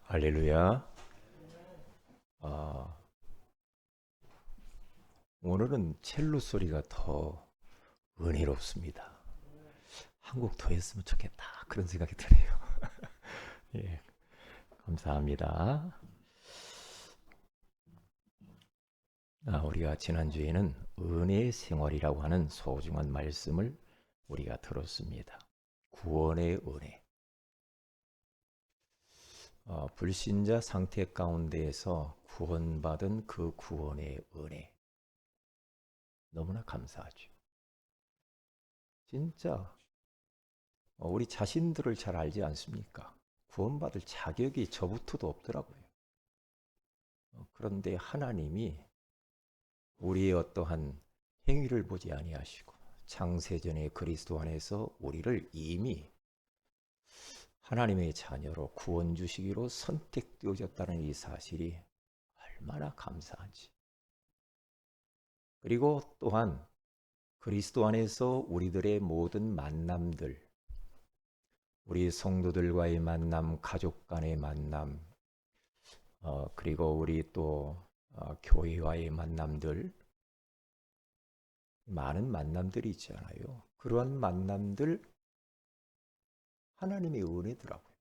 할렐루야. 아, 오늘은 첼로 소리가 더 은혜롭습니다. 한곡 더 했으면 좋겠다. 그런 생각이 드네요. 예, 감사합니다. 우리가 지난주에는 은혜의 생활이라고 하는 소중한 말씀을 우리가 들었습니다. 구원의 은혜. 불신자 상태 가운데에서 구원받은 그 구원의 은혜. 너무나 감사하죠. 진짜 우리 자신들을 잘 알지 않습니까? 구원받을 자격이 저부터도 없더라고요. 그런데 하나님이 우리의 어떠한 행위를 보지 아니하시고 창세전에 그리스도 안에서 우리를 이미 하나님의 자녀로 구원 주시기로 선택되어졌다는 이 사실이 얼마나 감사한지. 그리고 또한 그리스도 안에서 우리들의 모든 만남들, 우리 성도들과의 만남, 가족 간의 만남, 그리고 우리 또 교회와의 만남들, 많은 만남들이 있잖아요. 그러한 만남들 하나님의 은혜더라고요.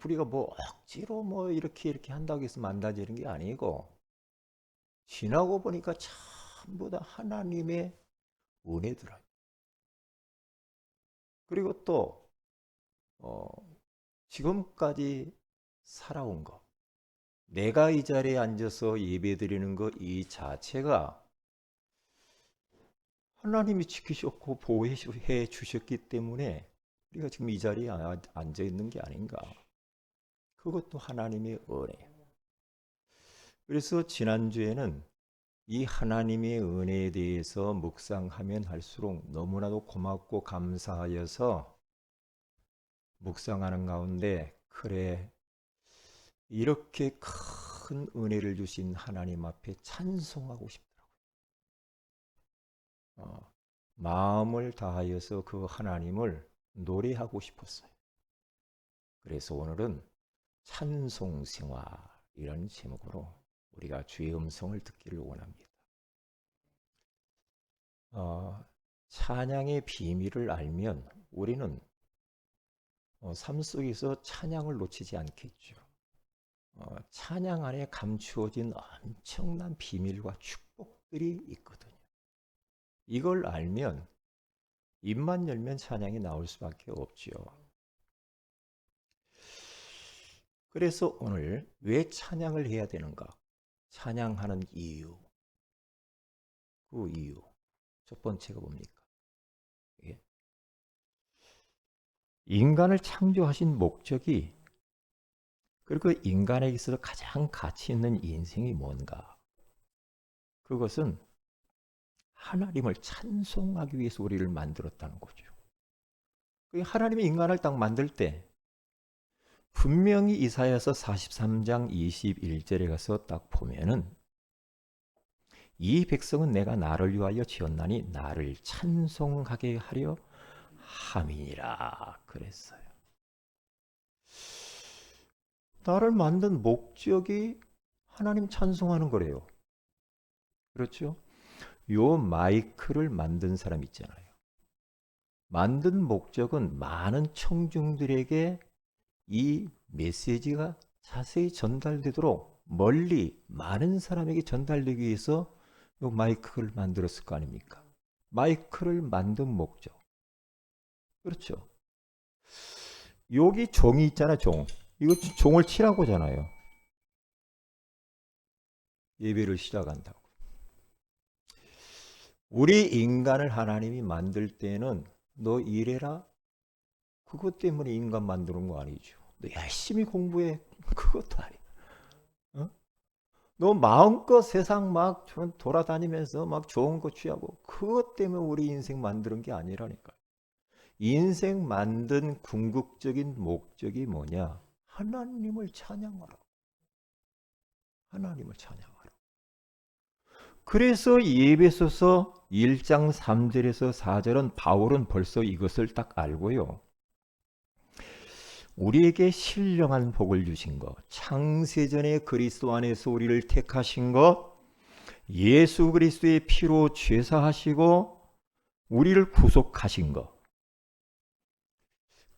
우리가 뭐 억지로 뭐 이렇게 한다고 해서 만나지는 게 아니고 지나고 보니까 전부 다 하나님의 은혜더라고요. 그리고 또 지금까지 살아온 것, 내가 이 자리에 앉아서 예배드리는 것 이 자체가 하나님이 지키셨고 보호해 주셨기 때문에 우리가 지금 이 자리에 앉아 있는 게 아닌가. 그것도 하나님의 은혜. 그래서 지난주에는 이 하나님의 은혜에 대해서 묵상하면 할수록 너무나도 고맙고 감사하여서 묵상하는 가운데 그래 이렇게 큰 은혜를 주신 하나님 앞에 찬송하고 싶더라고요. 마음을 다하여서 그 하나님을 노래하고 싶었어요. 그래서 오늘은 찬송생활이라는 제목으로 우리가 주의 음성을 듣기를 원합니다. 찬양의 비밀을 알면 우리는 삶 속에서 찬양을 놓치지 않겠죠. 찬양 안에 감추어진 엄청난 비밀과 축복들이 있거든요. 이걸 알면 입만 열면 찬양이 나올 수밖에 없지요. 그래서 오늘 왜 찬양을 해야 되는가? 찬양하는 이유. 그 이유. 첫 번째가 뭡니까? 예. 인간을 창조하신 목적이 그리고 인간에게 있어서 가장 가치 있는 인생이 뭔가? 그것은 하나님을 찬송하기 위해서 우리를 만들었다는 거죠. 하나님이 인간을 딱 만들 때 분명히 이사야서 43장 21절에 가서 딱 보면은 이 백성은 내가 나를 위하여 지었나니 나를 찬송하게 하려 함이니라 그랬어요. 나를 만든 목적이 하나님 찬송하는 거래요. 그렇죠? 요 마이크를 만든 사람 있잖아요. 만든 목적은 많은 청중들에게 이 메시지가 자세히 전달되도록 멀리 많은 사람에게 전달되기 위해서 요 마이크를 만들었을 거 아닙니까? 마이크를 만든 목적. 그렇죠. 여기 종이 있잖아, 종. 이거 종을 치라고 하잖아요. 예배를 시작한다고. 우리 인간을 하나님이 만들 때는 너 이래라? 그것 때문에 인간 만드는 거 아니죠. 너 열심히 공부해. 그것도 아니야. 어? 너 마음껏 세상 막 돌아다니면서 막 좋은 거 취하고 그것 때문에 우리 인생 만드는 게 아니라니까. 인생 만든 궁극적인 목적이 뭐냐? 하나님을 찬양하라. 하나님을 찬양하라. 그래서 예배소서 1장 3절에서 4절은 바울은 벌써 이것을 딱 알고요. 우리에게 신령한 복을 주신 것, 창세전에 그리스도 안에서 우리를 택하신 것, 예수 그리스도의 피로 죄사하시고 우리를 구속하신 것,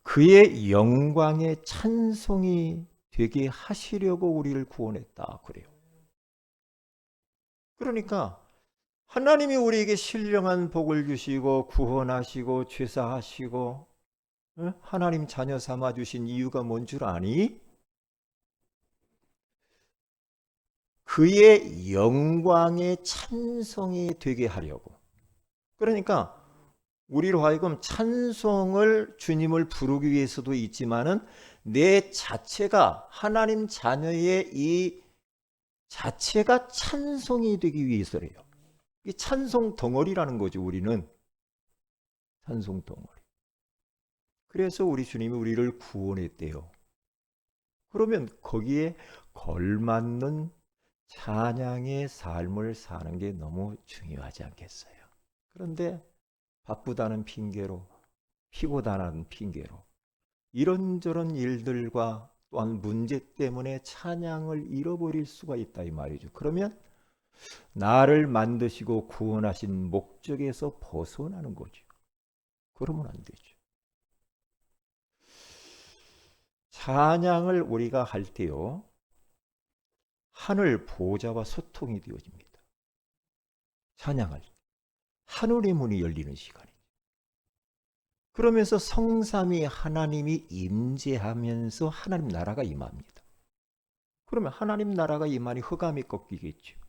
그의 영광의 찬송이 되게 하시려고 우리를 구원했다 그래요. 그러니까 하나님이 우리에게 신령한 복을 주시고 구원하시고 죄사하시고 하나님 자녀 삼아 주신 이유가 뭔 줄 아니? 그의 영광의 찬송이 되게 하려고. 그러니까 우리로 하여금 찬송을 주님을 부르기 위해서도 있지만은 내 자체가 하나님 자녀의 이 자체가 찬송이 되기 위해서래요. 이 찬송 덩어리라는 거죠. 우리는 찬송 덩어리. 그래서 우리 주님이 우리를 구원했대요. 그러면 거기에 걸맞는 찬양의 삶을 사는 게 너무 중요하지 않겠어요? 그런데 바쁘다는 핑계로, 피곤하다는 핑계로 이런저런 일들과 또한 문제 때문에 찬양을 잃어버릴 수가 있다 이 말이죠. 그러면 나를 만드시고 구원하신 목적에서 벗어나는 거죠. 그러면 안 되죠. 찬양을 우리가 할 때요, 하늘 보좌와 소통이 되어집니다. 찬양할 때 하늘의 문이 열리는 시간이죠. 그러면서 성삼위 하나님이 임재하면서 하나님 나라가 임합니다. 그러면 하나님 나라가 임하니 흑암이 꺾이겠죠.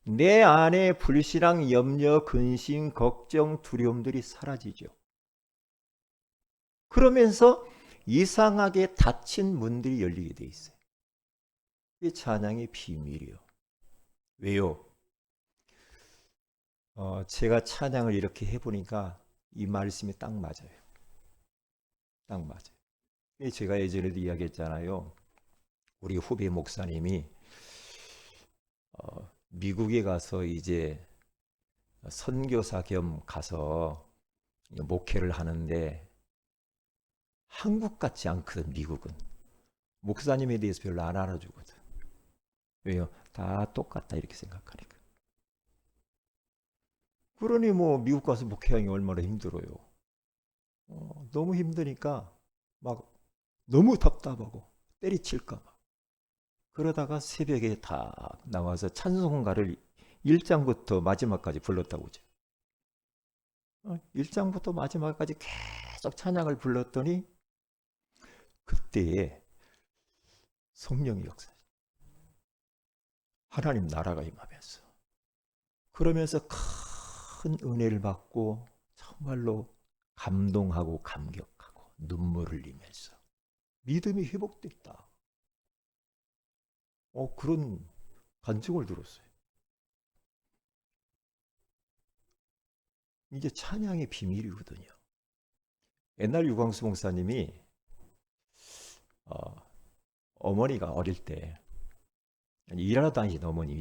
내 안에 불신앙, 염려, 근심, 걱정, 두려움들이 사라지죠. 그러면서 이상하게 닫힌 문들이 열리게 돼 있어요. 이게 찬양의 비밀이요. 왜요? 제가 찬양을 이렇게 해보니까 이 말씀이 딱 맞아요. 딱 맞아요. 제가 예전에도 이야기했잖아요. 우리 후배 목사님이 미국에 가서 이제 선교사 겸 가서 목회를 하는데 한국 같지 않거든. 미국은 목사님에 대해서 별로 안 알아주거든. 왜요? 다 똑같다 이렇게 생각하니까. 그러니 뭐 미국 가서 목회하기 얼마나 힘들어요. 너무 힘드니까 막 너무 답답하고 때리칠까 봐. 그러다가 새벽에 다 나와서 찬송가를 1장부터 마지막까지 불렀다고 그죠. 1장부터 마지막까지 계속 찬양을 불렀더니 그때에 성령의 역사, 하나님 나라가 임하면서, 그러면서 큰 은혜를 받고 정말로 감동하고 감격하고 눈물을 흘리면서 믿음이 회복됐다. 그런 간증을 들었어요. 이게 찬양의 비밀이거든요. 옛날 유광수 목사님이 어머니가 어릴 때 일하러 다니시는 어머니,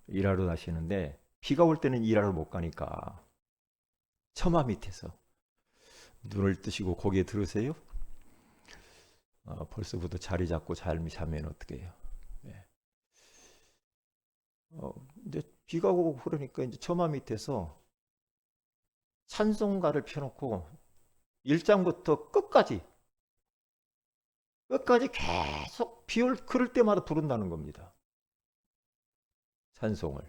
일하러 다니시는데 비가 올 때는 일하러 못 가니까 처마 밑에서 눈을 뜨시고 고개 들으세요. 벌써부터 자리 잡고 자면 어떻게 해요? 네. 이제 비가 오고 그러니까 이제 처마 밑에서 찬송가를 펴놓고 1장부터 끝까지 계속 그럴 때마다 부른다는 겁니다. 찬송을.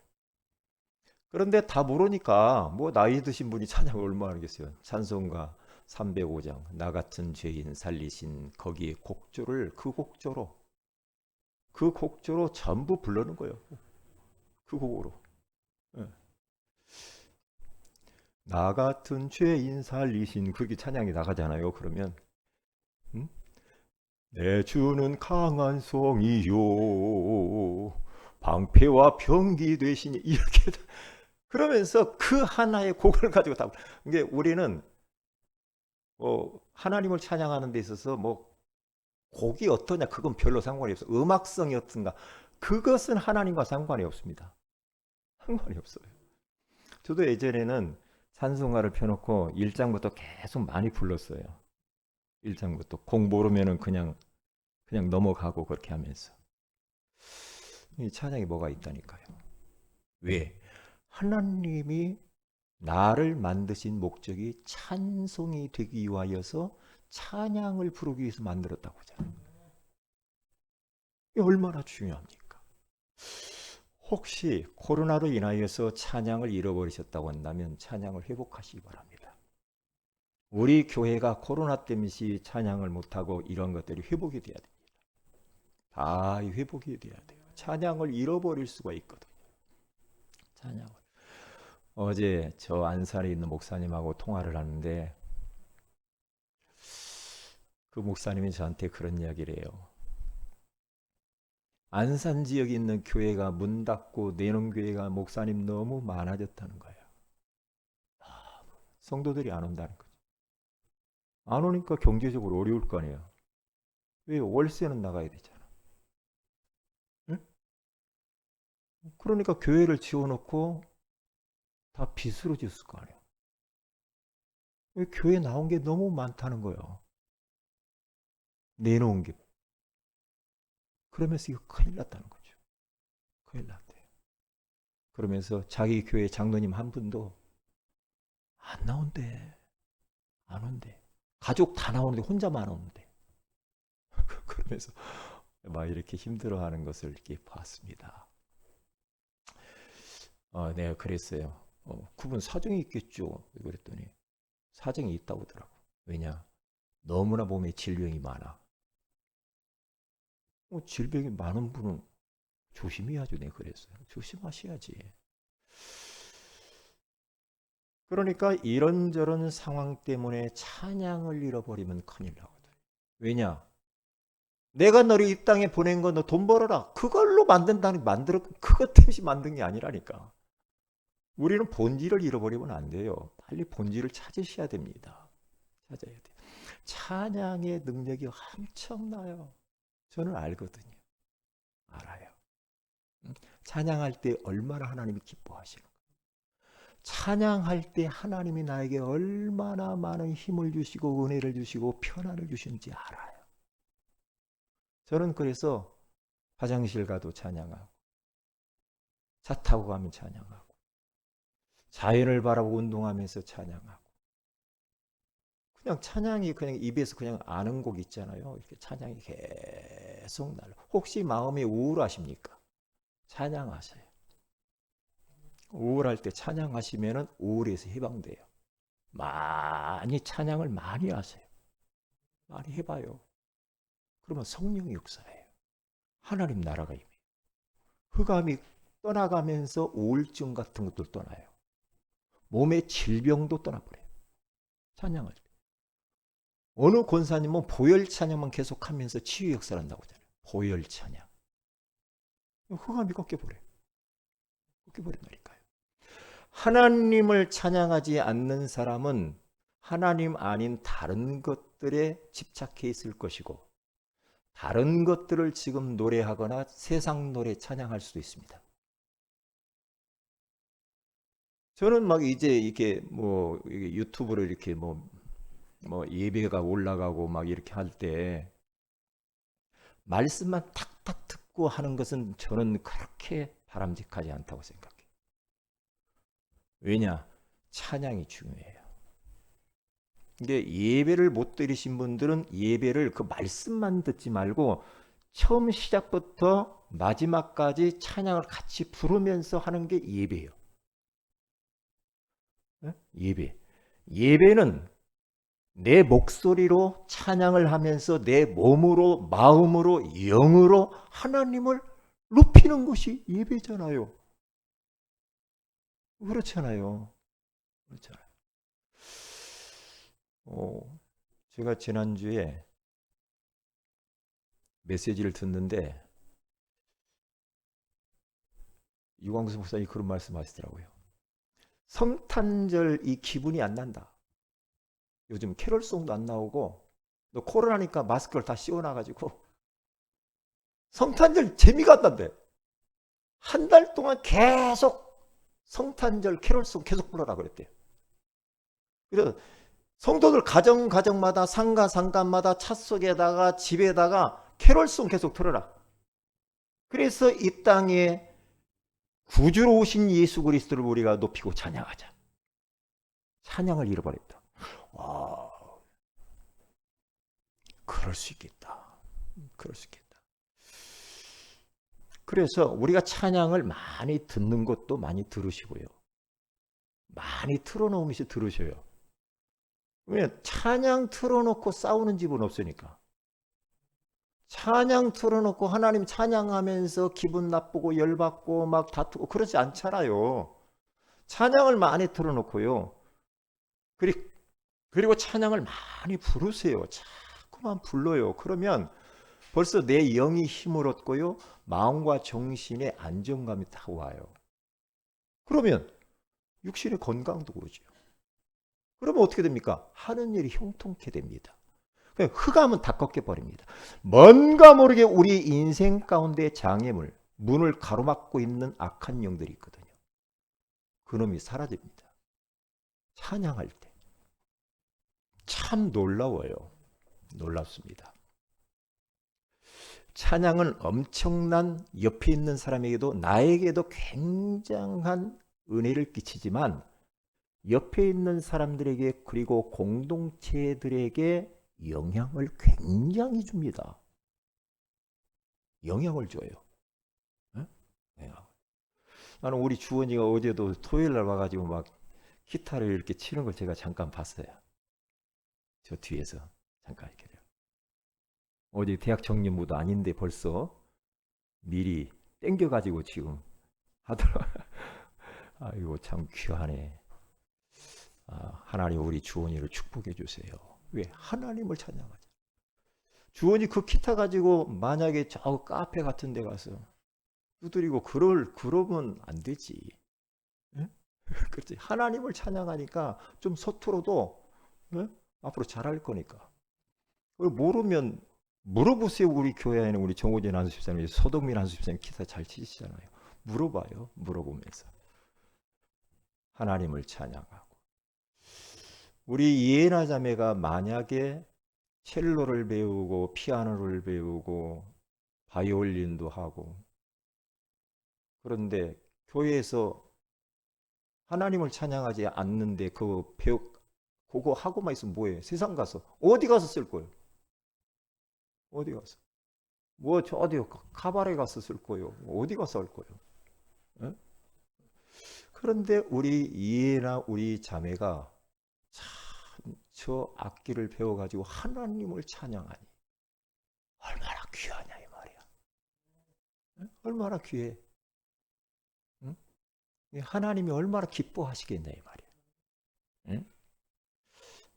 그런데 다 모르니까 뭐 나이 드신 분이 찬양을 얼마나 하겠어요. 찬송가 305장 나 같은 죄인 살리신 거기에 그 곡조로 전부 부르는 거예요. 그 곡으로. 네. 나 같은 죄인 살리신 그게 찬양이 나가잖아요. 그러면 내 주는 강한 성이요 방패와 병기 되시니 이렇게 그러면서 그 하나의 곡을 가지고 다 이게 우리는 하나님을 찬양하는 데 있어서 뭐 곡이 어떠냐 그건 별로 상관이 없어요. 음악성이 어떤가 그것은 하나님과 상관이 없습니다. 상관이 없어요. 저도 예전에는 찬송가를 펴놓고 1장부터 계속 많이 불렀어요. 1장부터 공 모르면은 그냥 넘어가고 그렇게 하면서 이 찬양이 뭐가 있다니까요. 왜? 하나님이 나를 만드신 목적이 찬송이 되기 위하여서 찬양을 부르기 위해서 만들었다고 하잖아요. 이게 얼마나 중요합니까? 혹시 코로나로 인하여서 찬양을 잃어버리셨다고 한다면 찬양을 회복하시기 바랍니다. 우리 교회가 코로나 때문에 찬양을 못하고 이런 것들이 회복이 돼야 됩니다. 다 회복이 돼야 돼요. 찬양을 잃어버릴 수가 있거든요. 찬양을. 어제 저 안산에 있는 목사님하고 통화를 하는데 그 목사님이 저한테 그런 이야기를 해요. 안산 지역에 있는 교회가 문 닫고 내놓은 교회가 목사님 너무 많아졌다는 거예요. 성도들이 안 온다는 거죠. 안 오니까 경제적으로 어려울 거 아니에요. 왜? 월세는 나가야 되잖아. 응? 그러니까 교회를 지어놓고 다 빚으로 지었을 거 아니에요. 교회 나온 게 너무 많다는 거예요. 내놓은 게. 그러면서 이거 큰일 났다는 거죠. 큰일 났대요. 그러면서 자기 교회 장로님 한 분도 안 나온대. 안 온대. 가족 다 나오는데 혼자만 오는데. 그러면서 막 이렇게 힘들어하는 것을 이렇게 봤습니다. 내가 그랬어요. 그분 사정이 있겠죠. 그랬더니 사정이 있다고 하더라고. 왜냐? 너무나 몸에 질병이 많아. 질병이 많은 분은 조심해야죠. 내가 그랬어요. 조심하셔야지. 그러니까 이런저런 상황 때문에 찬양을 잃어버리면 큰일 나거든. 왜냐? 내가 너를 이 땅에 보낸 거 너 돈 벌어라. 그걸로 그것 때문에 만든 게 아니라니까. 우리는 본질을 잃어버리면 안 돼요. 빨리 본질을 찾으셔야 됩니다. 찾아야 돼. 찬양의 능력이 엄청나요. 저는 알거든요. 알아요. 찬양할 때 얼마나 하나님이 기뻐하시는 거예요. 찬양할 때 하나님이 나에게 얼마나 많은 힘을 주시고 은혜를 주시고 편안을 주시는지 알아요. 저는 그래서 화장실 가도 찬양하고 차 타고 가면 찬양하고 자연을 바라보고 운동하면서 찬양하고 그냥 찬양이 그냥 입에서 그냥 아는 곡 있잖아요. 이렇게 찬양이 계속 날라. 혹시 마음이 우울하십니까? 찬양하세요. 우울할 때 찬양하시면은 우울에서 해방돼요. 많이 찬양을 많이 하세요. 많이 해봐요. 그러면 성령이 역사해요. 하나님 나라가 임해요. 흑암이 떠나가면서 우울증 같은 것도 떠나요. 몸의 질병도 떠나버려요. 찬양할 때. 어느 권사님은 보혈 찬양만 계속하면서 치유 역사를 한다고 하잖아요. 보혈 찬양. 흑암이 꺾여버려요. 꺾여버린다니까요. 하나님을 찬양하지 않는 사람은 하나님 아닌 다른 것들에 집착해 있을 것이고 다른 것들을 지금 노래하거나 세상 노래 찬양할 수도 있습니다. 저는 막 이제 이렇게 뭐 유튜브를 이렇게 뭐 예배가 올라가고 막 이렇게 할 때 말씀만 탁탁 듣고 하는 것은 저는 그렇게 바람직하지 않다고 생각해요. 왜냐? 찬양이 중요해요. 근데 예배를 못 드리신 분들은 예배를 그 말씀만 듣지 말고 처음 시작부터 마지막까지 찬양을 같이 부르면서 하는 게 예배예요. 예배. 예배는 내 목소리로 찬양을 하면서 내 몸으로, 마음으로, 영으로 하나님을 높이는 것이 예배잖아요. 그렇잖아요. 그렇잖아요. 제가 지난주에 메시지를 듣는데 유광수 목사님이 그런 말씀 하시더라고요. 성탄절 이 기분이 안 난다. 요즘 캐롤송도 안 나오고 너 코로나니까 마스크를 다 씌워놔가지고 성탄절 재미가 안 난대. 한 달 동안 계속 성탄절 캐롤송 계속 불러라 그랬대요. 그래서 성도들 가정마다 상가마다 차 속에다가 집에다가 캐롤송 계속 틀어라. 그래서 이 땅에 구주로 오신 예수 그리스도를 우리가 높이고 찬양하자. 찬양을 잃어버렸다. 와, 그럴 수 있겠다. 그럴 수 있겠다. 그래서 우리가 찬양을 많이 듣는 것도 많이 들으시고요. 많이 틀어놓으면서 들으셔요. 왜냐면 찬양 틀어놓고 싸우는 집은 없으니까. 찬양 틀어놓고 하나님 찬양하면서 기분 나쁘고 열받고 막 다투고 그러지 않잖아요. 찬양을 많이 틀어놓고요. 그리고 찬양을 많이 부르세요. 자꾸만 불러요. 그러면 벌써 내 영이 힘을 얻고요. 마음과 정신의 안정감이 다 와요. 그러면 육신의 건강도 오죠. 그러면 어떻게 됩니까? 하는 일이 형통케 됩니다. 흑암은 다 꺾여버립니다. 뭔가 모르게 우리 인생 가운데 장애물, 문을 가로막고 있는 악한 영들이 있거든요. 그놈이 사라집니다. 찬양할 때. 참 놀라워요. 놀랍습니다. 찬양은 엄청난 옆에 있는 사람에게도 나에게도 굉장한 은혜를 끼치지만 옆에 있는 사람들에게 그리고 공동체들에게 영향을 굉장히 줍니다. 영향을 줘요. 네? 나는 우리 주원이가 어제도 토요일 날 와가지고 막 기타를 이렇게 치는 걸 제가 잠깐 봤어요. 저 뒤에서 잠깐 이렇게. 어제 대학 청년부도 아닌데 벌써 미리 땡겨가지고 지금 하더라. 아이고 참 귀하네. 하나님 우리 주원이를 축복해 주세요. 왜? 하나님을 찬양하자. 주원이 그 기타 가지고 만약에 저 카페 같은 데 가서 두드리고 그러면 안 되지. 예? 그렇지. 하나님을 찬양하니까 좀 서툴어도 예? 앞으로 잘할 거니까. 모르면 물어보세요. 우리 교회 안에 우리 정호진 한수집사님, 서동민 한수집사님 기타 잘 치시잖아요. 물어봐요. 물어보면서 하나님을 찬양하고. 우리 이해나 자매가 만약에 첼로를 배우고 피아노를 배우고 바이올린도 하고 그런데 교회에서 하나님을 찬양하지 않는데 그거 하고만 있으면 뭐예요? 세상 가서 어디 가서 쓸 거예요? 어디 가서? 뭐 저 어디 카바레 가서 쓸 거예요? 어디 가서 할 거예요? 에? 그런데 우리 이해나 우리 자매가 참 저 악기를 배워가지고 하나님을 찬양하니 얼마나 귀하냐 이 말이야. 에? 얼마나 귀해. 응? 하나님이 얼마나 기뻐하시겠냐 이 말이야. 응?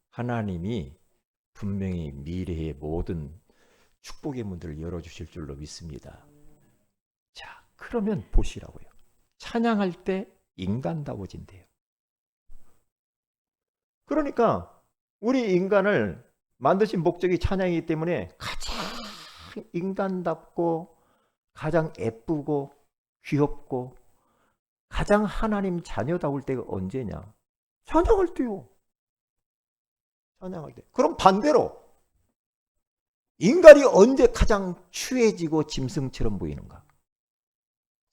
하나님이 분명히 미래의 모든 축복의 문들을 열어주실 줄로 믿습니다. 자, 그러면 보시라고요. 찬양할 때 인간다워진대요. 그러니까 우리 인간을 만드신 목적이 찬양이기 때문에 가장 인간답고 가장 예쁘고 귀엽고 가장 하나님 자녀다울 때가 언제냐? 찬양할 때요. 찬양할 때. 그럼 반대로 인간이 언제 가장 추해지고 짐승처럼 보이는가?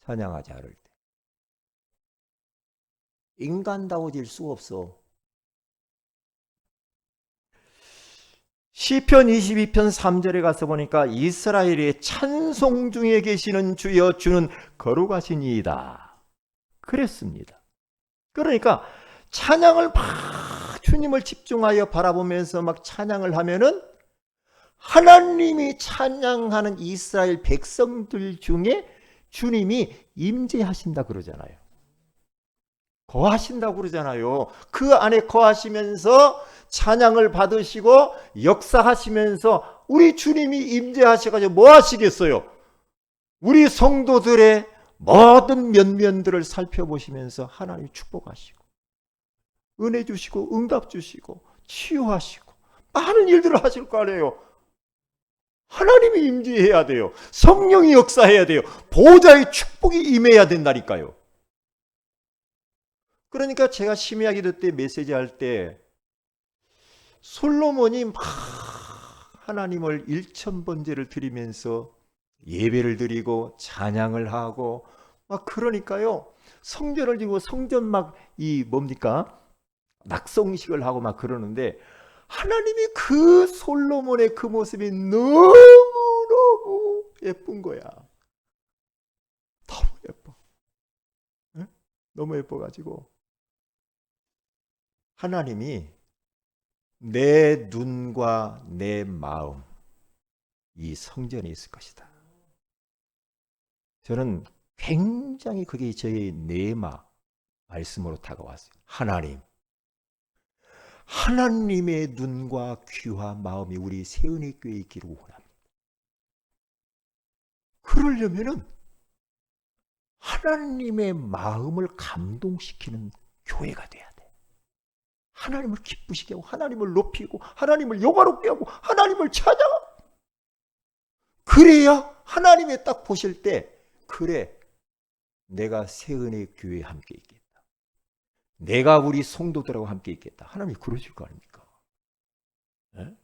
찬양하지 않을 때. 인간다워질 수 없어. 시편 22편 3절에 가서 보니까 이스라엘의 찬송 중에 계시는 주여 주는 거룩하신 이이다. 그랬습니다. 그러니까 찬양을 막 주님을 집중하여 바라보면서 막 찬양을 하면은 하나님이 찬양하는 이스라엘 백성들 중에 주님이 임재하신다 그러잖아요. 거하신다고 그러잖아요. 그 안에 거하시면서 찬양을 받으시고 역사하시면서 우리 주님이 임재하셔가지고 뭐 하시겠어요? 우리 성도들의 모든 면면들을 살펴보시면서 하나님 축복하시고 은혜 주시고 응답 주시고 치유하시고 많은 일들을 하실 거 아니에요. 하나님이 임재해야 돼요. 성령이 역사해야 돼요. 보호자의 축복이 임해야 된다니까요. 그러니까 제가 심야기도 때 메시지 할 때 솔로몬이 막 하나님을 일천번제를 드리면서 예배를 드리고 찬양을 하고 막 그러니까요. 성전을 지고 성전 막 이 뭡니까? 낙성식을 하고 막 그러는데 하나님이 그 솔로몬의 그 모습이 너무너무 예쁜 거야. 너무 예뻐. 응? 너무 예뻐가지고 하나님이 내 눈과 내 마음 이 성전에 있을 것이다. 저는 굉장히 그게 저의 내마 말씀으로 다가왔어요. 하나님의 눈과 귀와 마음이 우리 세은의 교회에 있기를 원합니다. 그러려면은 하나님의 마음을 감동시키는 교회가 돼야 돼. 하나님을 기쁘시게 하고 하나님을 높이고 하나님을 영화롭게 하고 하나님을 찬양하고 그래야 하나님이 딱 보실 때 그래 내가 세은의 교회에 함께 있겠다. 내가 우리 성도들하고 함께 있겠다. 하나님이 그러실 거 아닙니까? 네?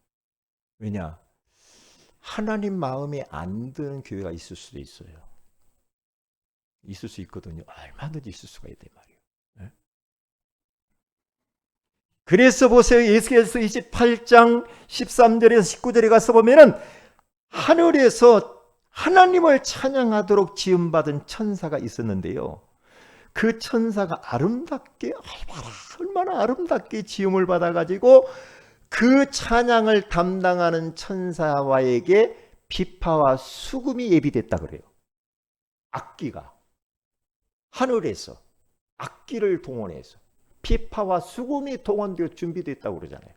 왜냐? 하나님 마음에 안 드는 교회가 있을 수도 있어요. 있을 수 있거든요. 얼마든지 있을 수가 있단 말이에요. 네? 그래서 보세요. 예수께서 28장 13절에서 19절에 가서 보면은 하늘에서 하나님을 찬양하도록 지음받은 천사가 있었는데요. 그 천사가 아름답게 얼마나 아름답게 지음을 받아가지고 그 찬양을 담당하는 천사와에게 비파와 수금이 예비됐다 그래요. 악기가 하늘에서 악기를 동원해서 비파와 수금이 동원되어 준비됐다고 그러잖아요.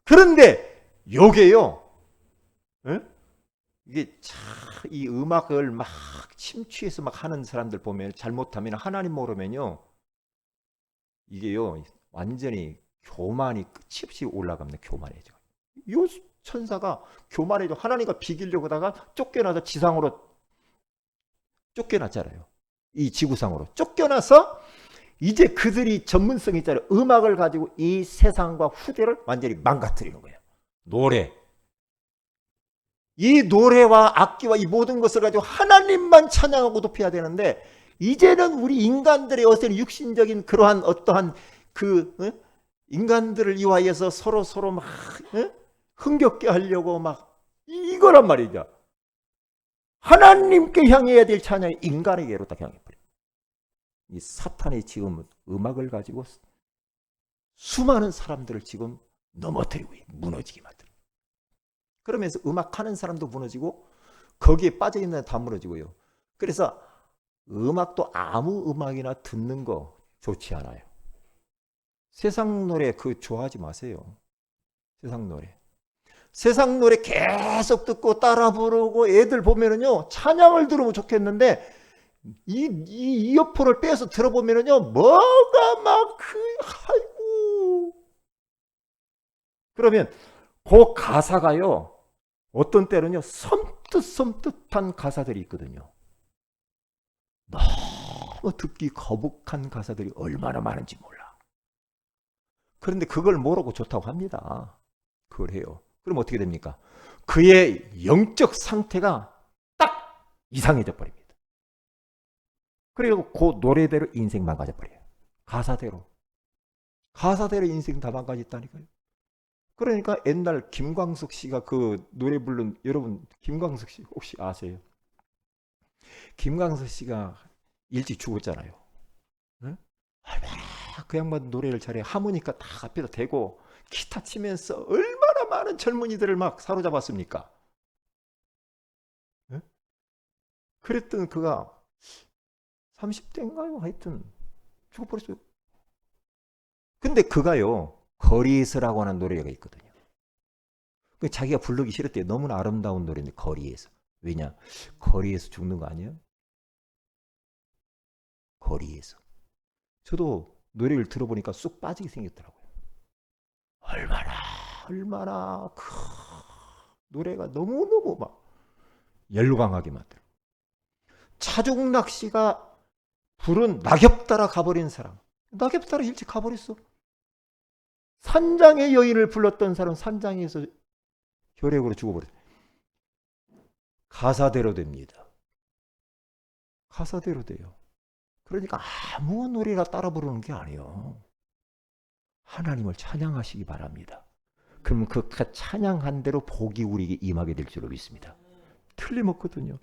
그런데 요게요. 이게 이 음악을 막 침취해서 막 하는 사람들 보면 잘못하면 하나님 모르면요. 이게요. 완전히 교만이 끝이 없이 올라갑니다. 교만해져. 요 천사가 교만해져 하나님과 비기려고 하다가 쫓겨나서 지상으로 쫓겨났잖아요. 이 지구상으로 쫓겨나서 이제 그들이 전문성이 있잖아요. 음악을 가지고 이 세상과 후대를 완전히 망가뜨리는 거예요. 노래. 이 노래와 악기와 이 모든 것을 가지고 하나님만 찬양하고 높여야 되는데 이제는 우리 인간들의 어떤 육신적인 그러한 어떠한 그 인간들을 이화해서 서로 막 흥겹게 하려고 막 이거란 말이죠. 하나님께 향해야 될 찬양이 인간에게로 딱 향해버려요. 이 사탄이 지금 음악을 가지고 수많은 사람들을 지금 넘어뜨리고 무너지게 만들어요. 그러면서 음악하는 사람도 무너지고 거기에 빠져있는 다 무너지고요. 그래서 음악도 아무 음악이나 듣는 거 좋지 않아요. 세상 노래 그 좋아하지 마세요. 세상 노래. 세상 노래 계속 듣고 따라 부르고 애들 보면은요 찬양을 들으면 좋겠는데 이 이어폰을 빼서 들어보면은요 뭐가 막 아이고 그러면 그 가사가요 어떤 때는요 섬뜩섬뜩한 가사들이 있거든요. 너무 듣기 거북한 가사들이 얼마나 많은지 몰라. 그런데 그걸 모르고 좋다고 합니다. 그걸 해요. 그럼 어떻게 됩니까? 그의 영적 상태가 딱 이상해져 버립니다. 그리고 그 노래대로 인생 망가져 버려요. 가사대로 인생 다 망가졌다니까요. 그러니까 옛날 김광석 씨가 그 노래 부른 여러분 김광석 씨 혹시 아세요? 김광석 씨가 일찍 죽었잖아요. 응? 얼마나 그 양반 노래를 잘해. 하모니카 다 앞에다 대고 기타 치면서 얼마나 많은 젊은이들을 막 사로잡았습니까? 응? 그랬던 그가 30대인가요? 하여튼 죽어버렸어요. 근데 그가요 거리에서라고 하는 노래가 있거든요. 자기가 부르기 싫을 때 너무나 아름다운 노래인데 거리에서. 왜냐? 거리에서 죽는 거 아니에요? 거리에서. 저도 노래를 들어보니까 쑥 빠지게 생겼더라고요. 얼마나 그 노래가 너무너무 막 열광하게 만들어. 차종락 씨가 부른 낙엽 따라 가버린 사람. 낙엽 따라 일찍 가버렸어. 산장의 여인을 불렀던 사람 산장에서 혈액으로 죽어버렸어요. 가사대로 됩니다. 가사대로 돼요. 그러니까 아무 노래나 따라 부르는 게 아니에요. 하나님을 찬양하시기 바랍니다. 그러면 그 찬양한 대로 복이 우리에게 임하게 될 줄로 믿습니다. 틀림없거든요.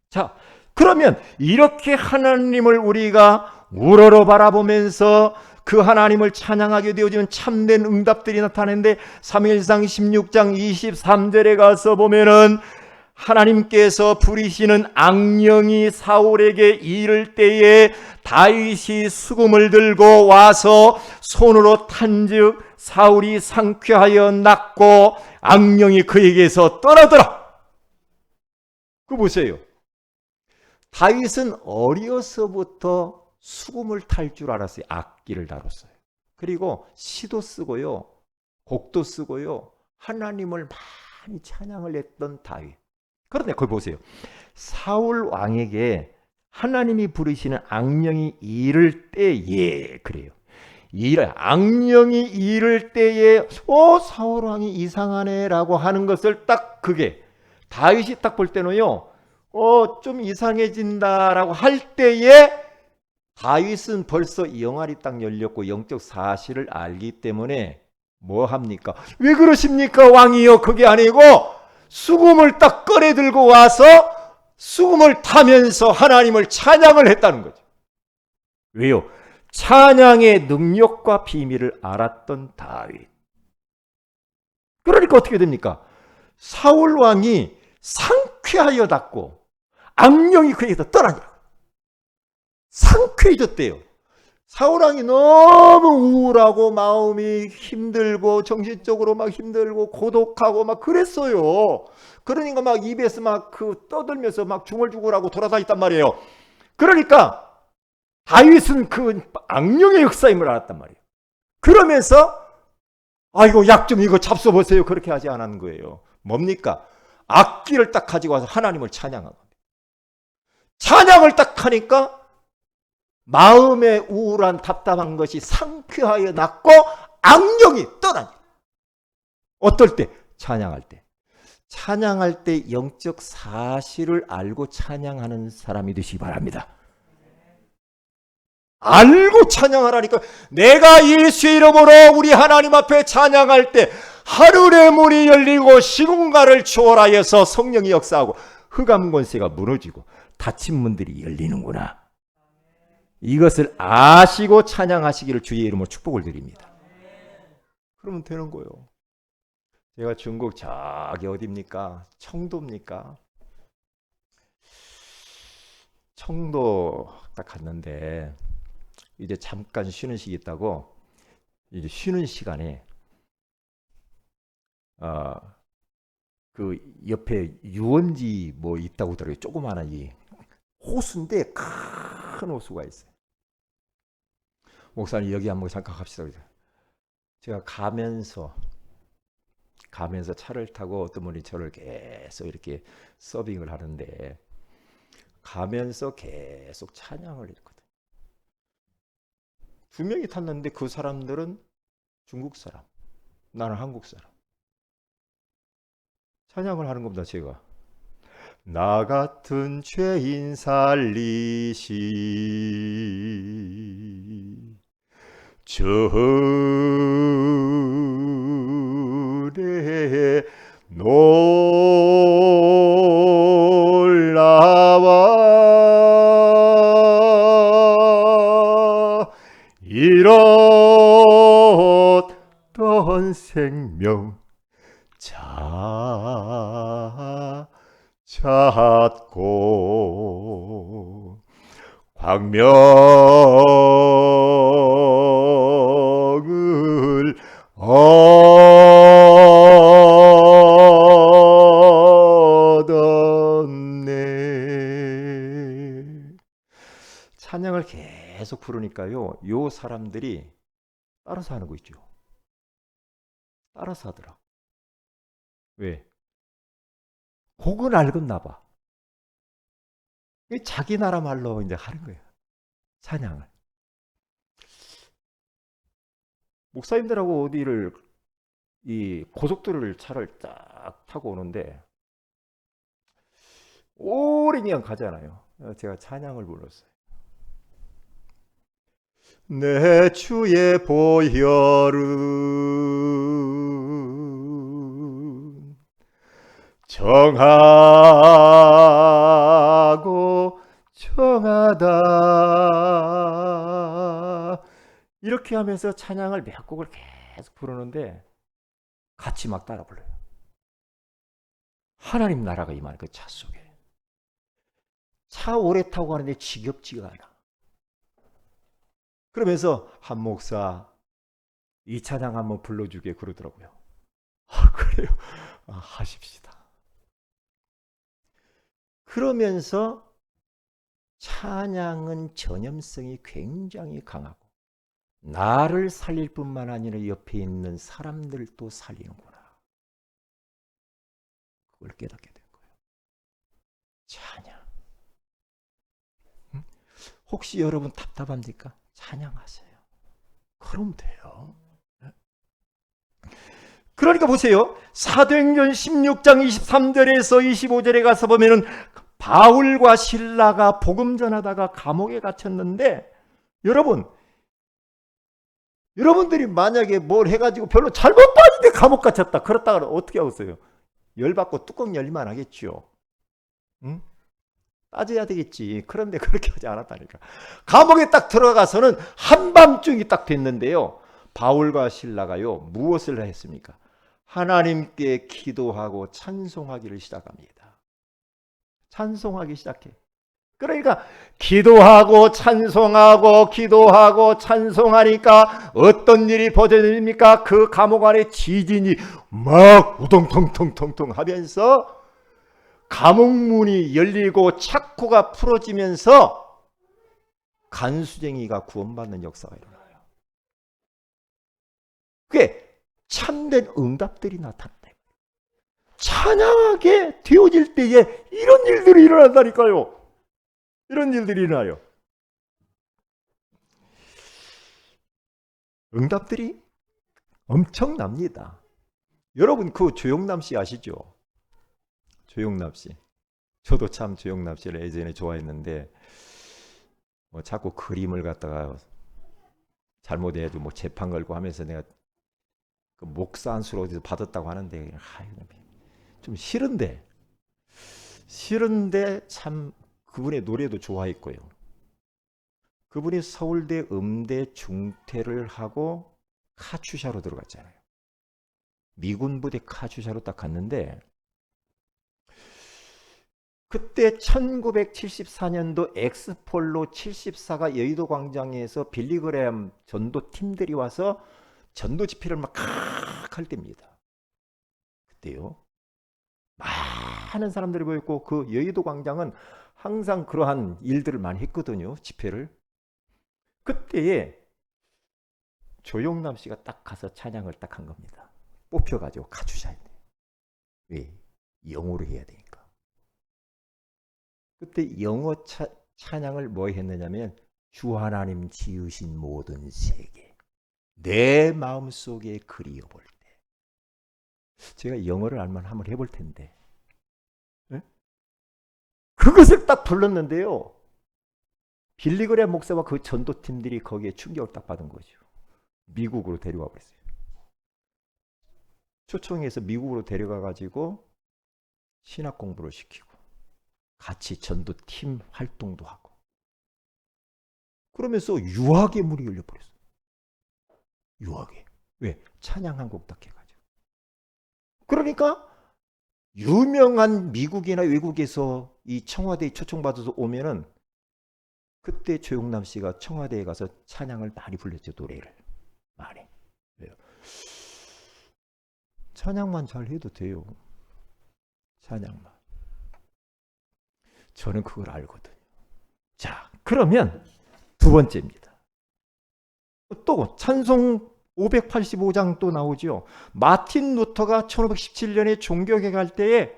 자, 그러면 이렇게 하나님을 우리가 우러러 바라보면서 그 하나님을 찬양하게 되어지면 참된 응답들이 나타나는데 사무엘상 16장 23절에 가서 보면은 하나님께서 부리시는 악령이 사울에게 이를 때에 다윗이 수금을 들고 와서 손으로 탄즉 사울이 상쾌하여 낫고 악령이 그에게서 떠나더라. 그거 보세요. 다윗은 어려서부터 수금을 탈 줄 알았어요. 악기를 다뤘어요. 그리고 시도 쓰고요. 곡도 쓰고요. 하나님을 많이 찬양을 했던 다윗. 그런데 그걸 보세요. 사울 왕에게 하나님이 부르시는 악령이 이를 때에 그래요. 악령이 이를 때에 사울 왕이 이상하네라고 하는 것을 딱 그게 다윗이 딱 볼 때는요. 좀 이상해진다라고 할 때에 다윗은 벌써 영알이 딱 열렸고 영적 사실을 알기 때문에 뭐 합니까? 왜 그러십니까 왕이요? 그게 아니고 수금을 딱 꺼내 들고 와서 수금을 타면서 하나님을 찬양을 했다는 거죠. 왜요? 찬양의 능력과 비밀을 알았던 다윗. 그러니까 어떻게 됩니까? 사울 왕이 상쾌하여 닿고 악령이 그에게서 떠나니라. 상쾌해졌대요. 사울 왕이 너무 우울하고 마음이 힘들고 정신적으로 막 힘들고 고독하고 막 그랬어요. 그러니까 막 입에서 막 떠들면서 막 중얼중얼하고 돌아다녔단 말이에요. 그러니까 다윗은 그 악령의 역사임을 알았단 말이에요. 그러면서 이거 약 좀 이거 잡숴보세요. 그렇게 하지 않은 거예요. 뭡니까? 악기를 딱 가지고 와서 하나님을 찬양한 겁니다. 찬양을 딱 하니까 마음의 우울한 답답한 것이 상쾌하여 낫고 악령이 떠나니. 어떨 때? 찬양할 때. 찬양할 때 영적 사실을 알고 찬양하는 사람이 되시기 바랍니다. 알고 찬양하라니까. 내가 예수의 이름으로 우리 하나님 앞에 찬양할 때 하늘의 문이 열리고 시공간을 초월하여서 성령이 역사하고 흑암 권세가 무너지고 닫힌 문들이 열리는구나. 이것을 아시고 찬양하시기를 주의 이름으로 축복을 드립니다. 그러면 되는 거예요. 제가 중국 저기 어디입니까? 청도입니까? 청도 딱 갔는데 이제 잠깐 쉬는 시기 있다고 이제 쉬는 시간에 그 옆에 유원지 뭐 있다고 하더라고요. 조그마한 이 호수인데 큰 호수가 있어요. 목사님 여기 한번 잠깐 갑시다. 제가 가면서 차를 타고 어떤 분이 저를 계속 이렇게 서빙을 하는데 가면서 계속 찬양을 했거든요. 두 명이 탔는데 그 사람들은 중국 사람, 나는 한국 사람. 찬양을 하는 겁니다. 제가 나 같은 죄인 살리시 주의 놀라와 잃었던 생명 찾고 광명을 얻었네. 찬양을 계속 부르니까요, 요 사람들이 따라서 하는 거 있죠. 따라서 하더라. 왜? 곡은 알겠나 봐. 자기 나라 말로 이제 하는 거예요. 찬양을. 목사님들하고 어디를 이 고속도로를 차를 딱 타고 오는데 오래 그냥 가잖아요. 제가 찬양을 불렀어요. 내 주의 보혈은 정하고 정하다. 이렇게 하면서 찬양을 몇 곡을 계속 부르는데 같이 막 따라 불러요. 하나님 나라가 임하는 그 차 속에. 차 오래 타고 가는데 지겹지가 않아. 그러면서 한 목사 이 찬양 한번 불러주게 그러더라고요. 그래요? 하십시다. 그러면서 찬양은 전염성이 굉장히 강하고 나를 살릴 뿐만 아니라 옆에 있는 사람들도 살리는구나. 그걸 깨닫게 된 거예요. 찬양. 혹시 여러분 답답합니까? 찬양하세요. 그럼 돼요. 그러니까 보세요. 사도행전 16장 23절에서 25절에 가서 보면은 바울과 실라가 복음 전하다가 감옥에 갇혔는데 여러분들이 만약에 뭘 해가지고 별로 잘못 봤는데 감옥 갇혔다. 그렇다가 어떻게 하겠어요? 열받고 뚜껑 열리만 하겠죠. 응? 따져야 되겠지. 그런데 그렇게 하지 않았다니까. 감옥에 딱 들어가서는 한밤중이 딱 됐는데요. 바울과 실라가요. 무엇을 했습니까? 하나님께 기도하고 찬송하기를 시작합니다. 찬송하기 시작해. 그러니까 기도하고 찬송하고 찬송하니까 어떤 일이 벌어집니까? 그 감옥 안에 지진이 막 우동통통통통 하면서 감옥 문이 열리고 착고가 풀어지면서 간수쟁이가 구원받는 역사가 일어나요. 그게 참된 응답들이 나타난다. 찬양하게 되어질 때에 이런 일들이 일어난다니까요. 이런 일들이 일어나요. 응답들이 엄청납니다. 여러분 그 조영남 씨 아시죠? 조영남 씨. 저도 참 조영남 씨를 예전에 좋아했는데 뭐 자꾸 그림을 갖다가 잘못해도 뭐 재판 걸고 하면서 내가 그 목사 안수로 어디서 받았다고 하는데 좀 싫은데 참 그분의 노래도 좋아했고요. 그분이 서울대 음대 중퇴를 하고 카츄샤로 들어갔잖아요. 미군 부대 카츄샤로 딱 갔는데 그때 1974년도 엑스폴로 74가 여의도 광장에서 빌리그레엄 전도 팀들이 와서 전도 집회를 막 할 때입니다. 그때요. 많은 사람들이 모였고 그 여의도 광장은 항상 그러한 일들을 많이 했거든요. 집회를. 그때에 조영남 씨가 딱 가서 찬양을 딱 한 겁니다. 뽑혀가지고 카츄샤인데. 왜? 영어로 해야 되니까. 그때 영어 찬양을 뭐 했느냐면 주 하나님 지으신 모든 세계 내 마음속에 그리워볼 때. 제가 영어를 알면 한번 해볼 텐데. 네? 그것을 딱 불렀는데요. 빌리그레 목사와 그 전도팀들이 거기에 충격을 딱 받은 거죠. 미국으로 데려가 버렸어요. 초청해서 미국으로 데려가가지고 신학 공부를 시키고 같이 전도팀 활동도 하고 그러면서 유학의 문이 열려버렸어요. 유학에. 왜? 찬양 한 곡 딱 해가지고. 그러니까 유명한 미국이나 외국에서 이 청와대에 초청받아서 오면은 그때 조영남 씨가 청와대에 가서 찬양을 많이 불렀죠. 노래를 많이. 왜요? 찬양만 잘 해도 돼요. 찬양만. 저는 그걸 알거든요. 자, 그러면 두 번째입니다. 또 찬송 585장 또 나오죠. 마틴 루터가 1517년에 종교개혁할 때에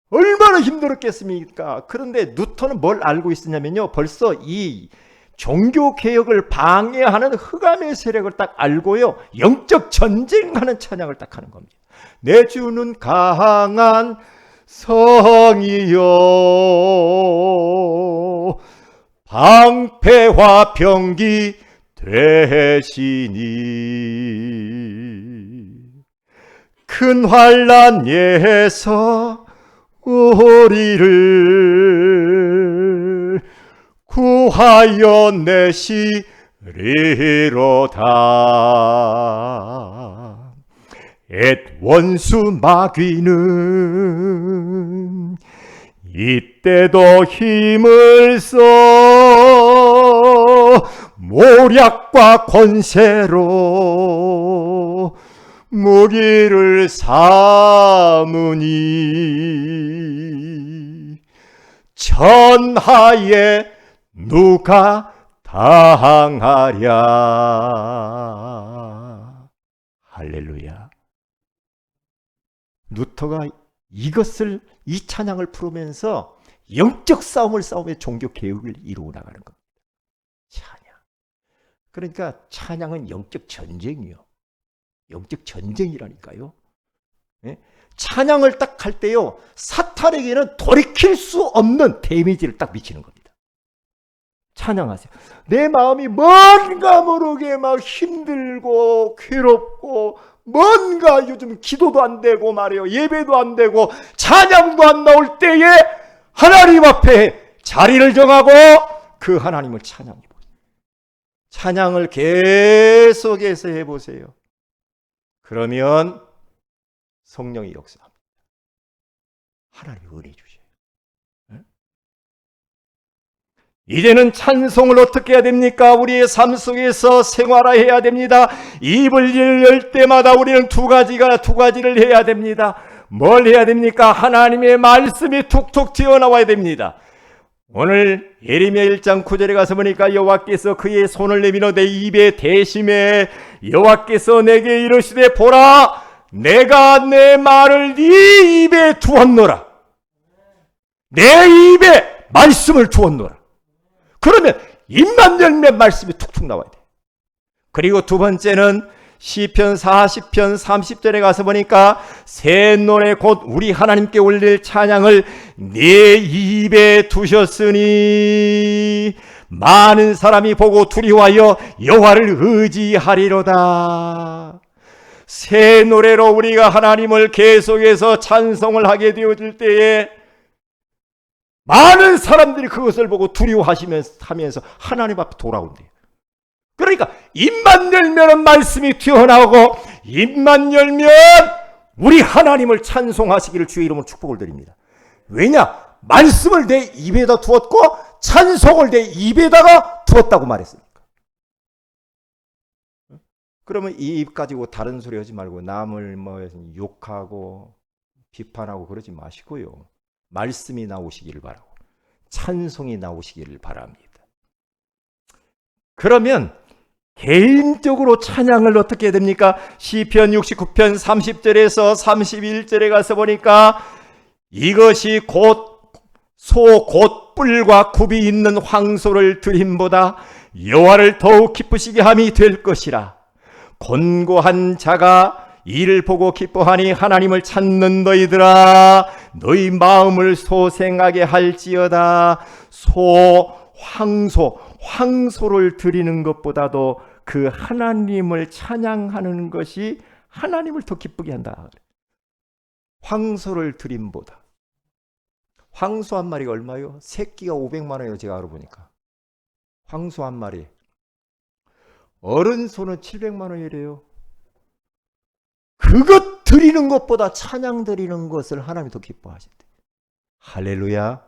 얼마나 힘들었겠습니까? 그런데 루터는 뭘 알고 있었냐면요. 벌써 이 종교개혁을 방해하는 흑암의 세력을 딱 알고요, 영적 전쟁하는 찬양을 딱 하는 겁니다. 내 주는 강한 성이요 방패와 병기 되시니 큰 환난에서 우리를 구하여 내시리로다. 옛 원수 마귀는 이때도 힘을 써 모략과 권세로 무기를 삼으니 천하에 누가 당하랴. 할렐루야. 루터가 이것을, 이 찬양을 부르면서 영적 싸움을 싸우며 종교 개혁을 이루어 나가는 겁니다. 찬양. 그러니까 찬양은 영적 전쟁이요. 영적 전쟁이라니까요. 예? 찬양을 딱 할 때요, 사탄에게는 돌이킬 수 없는 데미지를 딱 미치는 겁니다. 찬양하세요. 내 마음이 뭔가 모르게 막 힘들고 괴롭고, 뭔가 요즘 기도도 안 되고 말이에요, 예배도 안 되고 찬양도 안 나올 때에 하나님 앞에 자리를 정하고 그 하나님을 찬양해 보세요. 찬양을 계속해서 해보세요. 그러면 성령이 역사합니다. 하나님이 은혜 주셔요. 이제는 찬송을 어떻게 해야 됩니까? 우리의 삶 속에서 생활화해야 됩니다. 입을 열 때마다 우리는 두 가지를 해야 됩니다. 뭘 해야 됩니까? 하나님의 말씀이 툭툭 튀어나와야 됩니다. 오늘 예레미야 1장 9절에 가서 보니까 여호와께서 그의 손을 내밀어 내 입에 대심해 여호와께서 내게 이르시되 보라, 내가 내 말을 네 입에 두었노라. 내 입에 말씀을 두었노라. 그러면 입만 열면 말씀이 툭툭 나와야 돼. 그리고 두 번째는 시편 40편 30절에 가서 보니까 새 노래 곧 우리 하나님께 올릴 찬양을 네 입에 두셨으니 많은 사람이 보고 두려워하여 여호와를 의지하리로다. 새 노래로 우리가 하나님을 계속해서 찬송을 하게 되어질 때에 많은 사람들이 그것을 보고 두려워하면서 하나님 앞에 돌아온대요. 그러니까 입만 열면 말씀이 튀어나오고, 입만 열면 우리 하나님을 찬송하시기를 주의 이름으로 축복을 드립니다. 왜냐? 말씀을 내 입에다 두었고 찬송을 내 입에다가 두었다고 말했으니까. 그러면 이 입 가지고 다른 소리 하지 말고 남을 욕하고 비판하고 그러지 마시고요, 말씀이 나오시기를 바라고 찬송이 나오시기를 바랍니다. 그러면 개인적으로 찬양을 어떻게 해야 됩니까? 시편 69편 30절에서 31절에 가서 보니까 이것이 곧 뿔과 굽이 있는 황소를 드림보다 여호와를 더욱 기쁘시게 함이 될 것이라. 곤고한 자가 이를 보고 기뻐하니 하나님을 찾는 너희들아, 너희 마음을 소생하게 할지어다. 황소를 드리는 것보다도 그 하나님을 찬양하는 것이 하나님을 더 기쁘게 한다. 황소를 드림보다. 황소 한 마리가 얼마요? 새끼가 500만 원이에요. 제가 알아보니까. 황소 한 마리. 어른 소는 700만 원이래요. 그것 드리는 것보다 찬양 드리는 것을 하나님이 더 기뻐하신대. 할렐루야.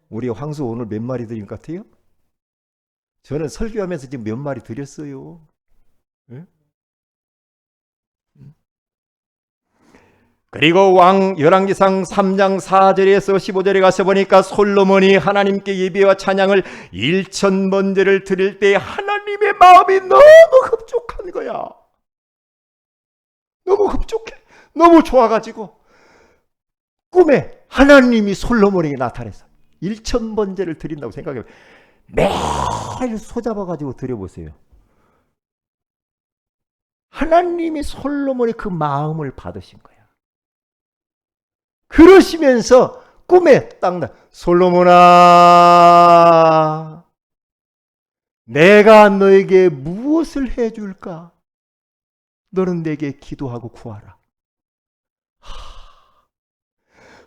우리 황소 오늘 몇 마리 드린 것 같아요? 저는 설교하면서 지금 몇 마리 드렸어요. 네? 그리고 열왕기상 3장 4절에서 15절에 가서 보니까 솔로몬이 하나님께 예배와 찬양을 1000번제를 드릴 때 하나님의 마음이 너무 흡족한 거야. 너무 흡족해. 너무 좋아가지고 꿈에 하나님이 솔로몬에게 나타나서 1000번제를 드린다고 생각해요. 매일 소잡아가지고 드려보세요. 하나님이 솔로몬의 그 마음을 받으신 거야. 그러시면서 꿈에 딱 솔로몬아, 내가 너에게 무엇을 해줄까? 너는 내게 기도하고 구하라.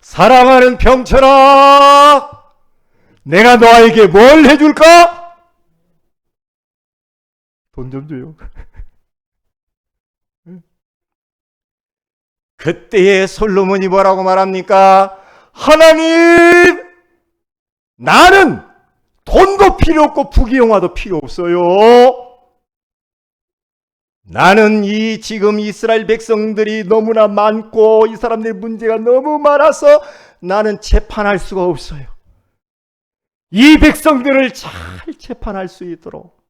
사랑하는 병철아, 내가 너에게 뭘 해줄까? 돈 좀 줘요. 그때에 솔로몬이 뭐라고 말합니까? 하나님, 나는 돈도 필요 없고 부귀영화도 필요 없어요. 나는 이 지금 이스라엘 백성들이 너무나 많고 이 사람들의 문제가 너무 많아서 나는 재판할 수가 없어요. 이 백성들을 잘 재판할 수 있도록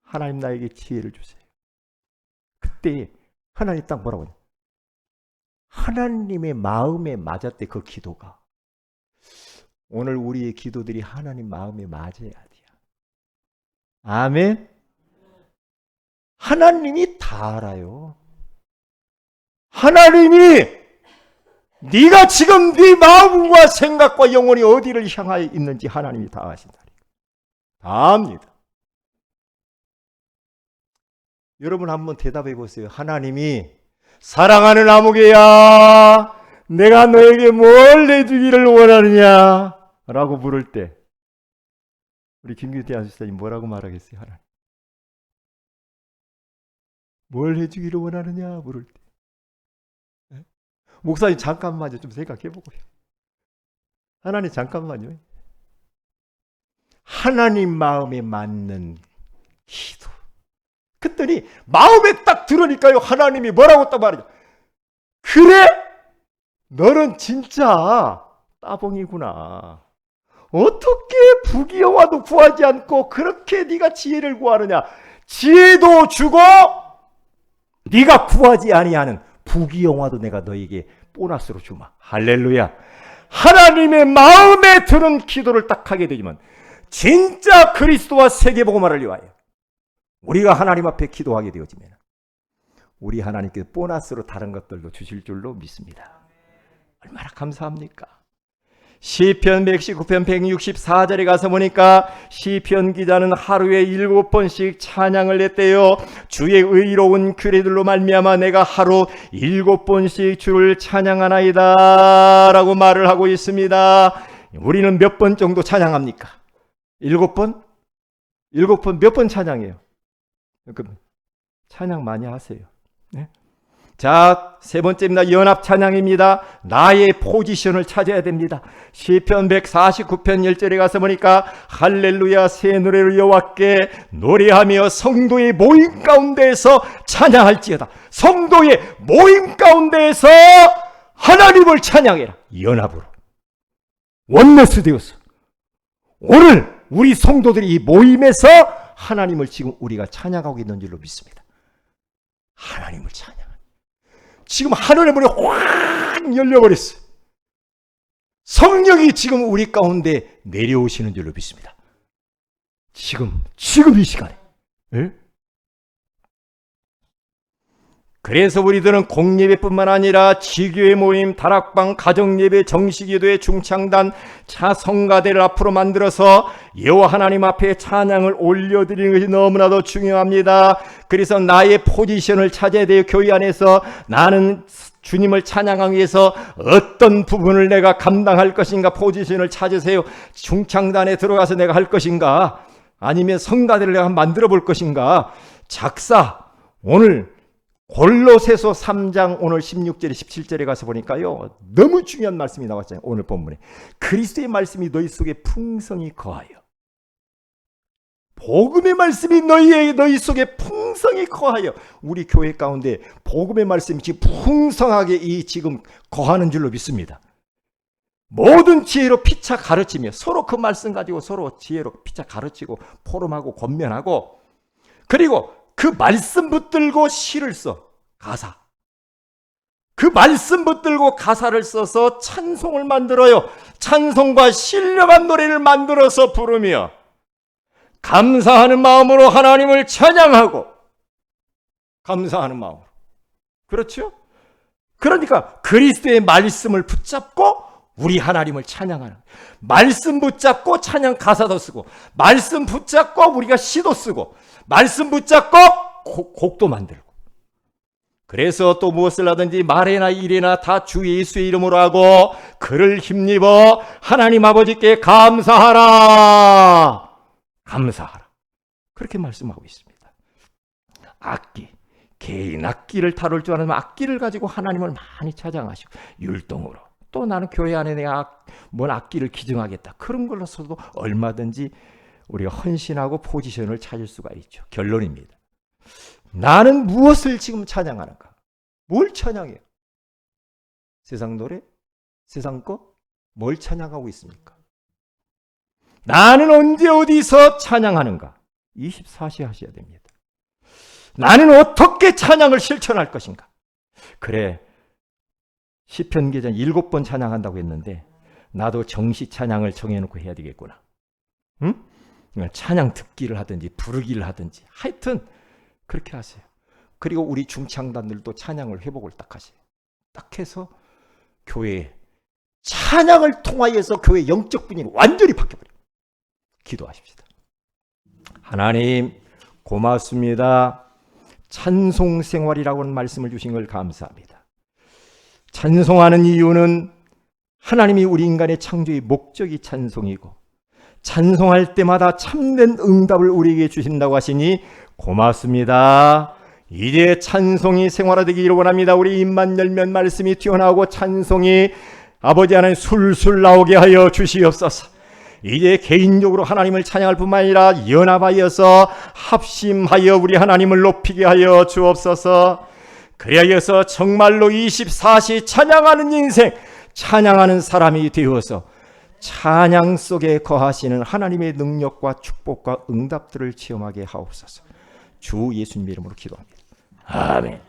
하나님 나에게 지혜를 주세요. 그때 하나님 딱 뭐라고 하냐? 하나님의 마음에 맞았대. 그 기도가. 오늘 우리의 기도들이 하나님 마음에 맞아야 돼요. 아멘. 하나님이 다 알아요. 하나님이 네가 지금 네 마음과 생각과 영혼이 어디를 향하여 있는지 하나님이 다 아신다. 다 압니다. 여러분 한번 대답해 보세요. 하나님이 사랑하는 아무개야, 내가 너에게 뭘 내주기를 원하느냐 라고 물을 때 우리 김규태 아저씨님 뭐라고 말하겠어요? 하나님, 뭘 해주기를 원하느냐 물을 때. 네? 목사님 잠깐만요, 좀 생각해보고요. 하나님 잠깐만요. 하나님 마음에 맞는 기도. 그랬더니 마음에 딱 들으니까요, 하나님이 뭐라고 딱 말이죠. 그래? 너는 진짜 따봉이구나. 어떻게 부귀영화도 구하지 않고 그렇게 네가 지혜를 구하느냐. 지혜도 주고 네가 구하지 아니하는 부귀영화도 내가 너에게 보너스로 주마. 할렐루야. 하나님의 마음에 드는 기도를 딱 하게 되지만 진짜 그리스도와 세계복음화를 위하여 우리가 하나님 앞에 기도하게 되어지면 우리 하나님께서 보너스로 다른 것들도 주실 줄로 믿습니다. 얼마나 감사합니까? 시편 119편 164절에 가서 보니까 시편 기자는 하루에 7번씩 찬양을 했대요. 주의 의로운 규례들로 말미암아 내가 하루 7번씩 주를 찬양하나이다 라고 말을 하고 있습니다. 우리는 몇 번 정도 찬양합니까? 7번? 7번 몇 번 찬양해요? 찬양 많이 하세요. 네? 자, 세 번째입니다. 연합 찬양입니다. 나의 포지션을 찾아야 됩니다. 시편 149편 1절에 가서 보니까 할렐루야 새 노래로 여호와께 노래하며 성도의 모임 가운데에서 찬양할지어다. 성도의 모임 가운데에서 하나님을 찬양해라. 연합으로 원내스 되어서 오늘 우리 성도들이 이 모임에서 하나님을 지금 우리가 찬양하고 있는 줄로 믿습니다. 하나님을 찬양. 지금 하늘의 문이 확 열려버렸어요. 성령이 지금 우리 가운데 내려오시는 줄로 믿습니다. 지금 이 시간에. 네? 그래서 우리들은 공예배뿐만 아니라 지교회 모임, 다락방, 가정예배, 정식기도회, 중창단, 차성가대를 앞으로 만들어서 여호와 하나님 앞에 찬양을 올려드리는 것이 너무나도 중요합니다. 그래서 나의 포지션을 찾아야 돼요. 교회 안에서 나는 주님을 찬양하기 위해서 어떤 부분을 내가 감당할 것인가 포지션을 찾으세요. 중창단에 들어가서 내가 할 것인가, 아니면 성가대를 내가 만들어 볼 것인가. 작사, 오늘 골로새서 3장 오늘 16절에 17절에 가서 보니까요, 너무 중요한 말씀이 나왔잖아요. 오늘 본문에 그리스도의 말씀이 너희 속에 풍성히 거하여, 복음의 말씀이 너희 속에 풍성히 거하여, 우리 교회 가운데 복음의 말씀이 지금 풍성하게 이 지금 거하는 줄로 믿습니다. 모든 지혜로 피차 가르치며 서로 그 말씀 가지고 서로 지혜로 피차 가르치고 포럼하고 권면하고, 그리고 그 말씀 붙들고 시를 써. 가사. 그 말씀 붙들고 가사를 써서 찬송을 만들어요. 찬송과 신령한 노래를 만들어서 부르며 감사하는 마음으로 하나님을 찬양하고, 감사하는 마음으로. 그렇죠? 그러니까 그리스도의 말씀을 붙잡고 우리 하나님을 찬양하는, 말씀 붙잡고 찬양 가사도 쓰고, 말씀 붙잡고 우리가 시도 쓰고, 말씀 붙잡고 곡도 만들고. 그래서 또 무엇을 하든지 말이나 일이나 다 주 예수의 이름으로 하고 그를 힘입어 하나님 아버지께 감사하라. 감사하라. 그렇게 말씀하고 있습니다. 악기, 개인 악기를 다룰 줄 아는 악기를 가지고 하나님을 많이 찬양하시고, 율동으로 또 나는 교회 안에 내가 뭔 악기를 기증하겠다, 그런 걸로서도 얼마든지 우리가 헌신하고 포지션을 찾을 수가 있죠. 결론입니다. 나는 무엇을 지금 찬양하는가? 뭘 찬양해요? 세상 노래? 세상 거? 뭘 찬양하고 있습니까? 나는 언제 어디서 찬양하는가? 24시 하셔야 됩니다. 나는 어떻게 찬양을 실천할 것인가? 그래, 시편 기자 7번 찬양한다고 했는데 나도 정시 찬양을 정해놓고 해야 되겠구나. 응? 찬양 듣기를 하든지 부르기를 하든지 하여튼 그렇게 하세요. 그리고 우리 중창단들도 찬양을 회복을 딱 하세요. 딱 해서 교회 찬양을 통하여서 교회 영적 분위기가 완전히 바뀌어버려요. 기도하십시다. 하나님 고맙습니다. 찬송 생활이라고 하는 말씀을 주신 걸 감사합니다. 찬송하는 이유는 하나님이 우리 인간의 창조의 목적이 찬송이고, 찬송할 때마다 참된 응답을 우리에게 주신다고 하시니 고맙습니다. 이제 찬송이 생활화되기를 원합니다. 우리 입만 열면 말씀이 튀어나오고 찬송이 아버지 하나님 술술 나오게 하여 주시옵소서. 이제 개인적으로 하나님을 찬양할 뿐만 아니라 연합하여서 합심하여 우리 하나님을 높이게 하여 주옵소서. 그리하여서 정말로 24시 찬양하는 인생, 찬양하는 사람이 되어서 찬양 속에 거하시는 하나님의 능력과 축복과 응답들을 체험하게 하옵소서. 주 예수님 이름으로 기도합니다. 아멘.